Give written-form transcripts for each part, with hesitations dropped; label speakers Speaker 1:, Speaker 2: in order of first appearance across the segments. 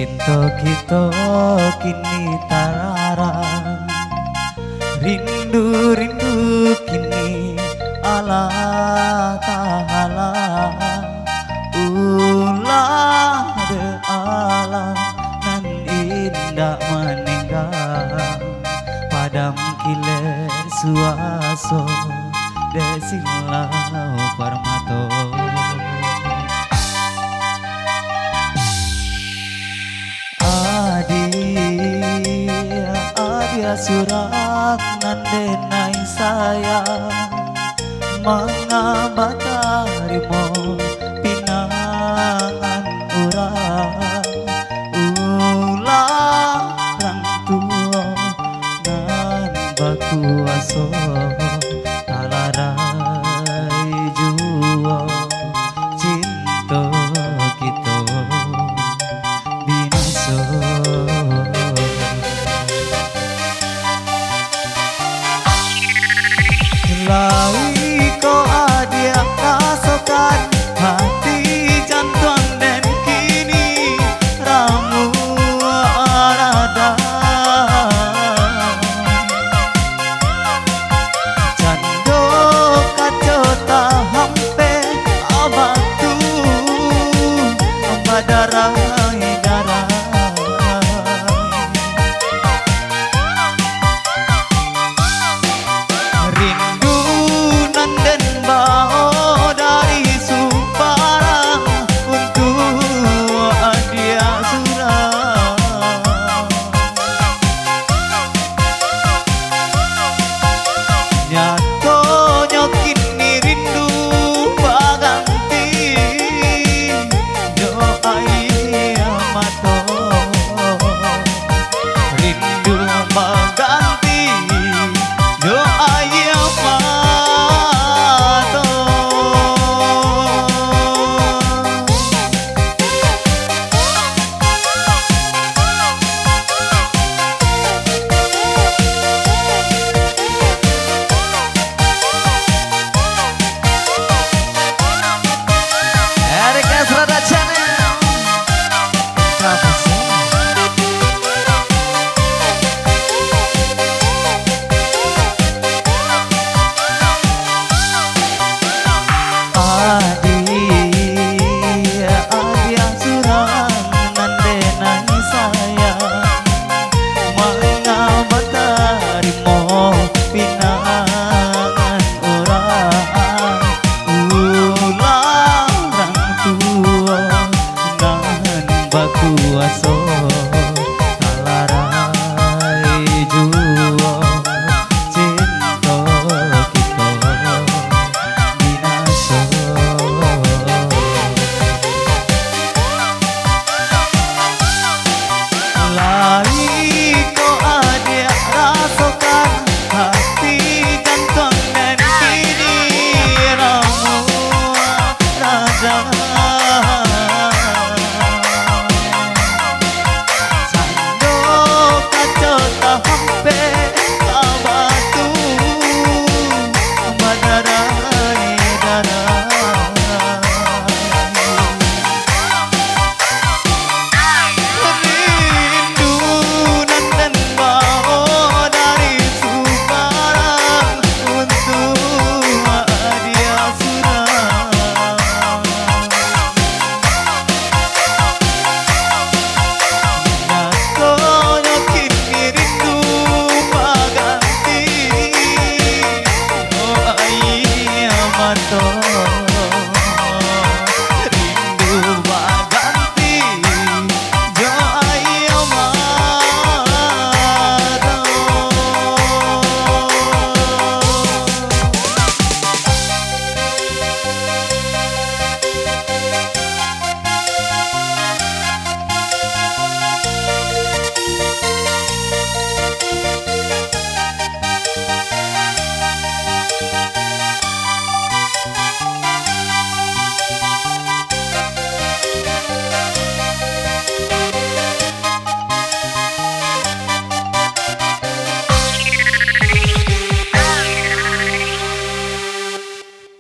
Speaker 1: Cinta kita kini tararang, rindu-rindu kini ala taala, ulah de alam nan indah meninggal, padam kiler suaso desilau parmato. Adia surat nandenai sayang, mengabatarimu pinangan urang, ulah rang tua nan baku aso talarai jua cinta kita binaso. Lawi ko adia kasokan hati jantung dan kini ramu arada, cando kacota hampe abatu badarai darah. Kuaso talarai jua cinta kita binaso. Lari ko adia rasakan hati jantung dan kini ramu rada.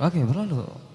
Speaker 1: Oke, berlalu.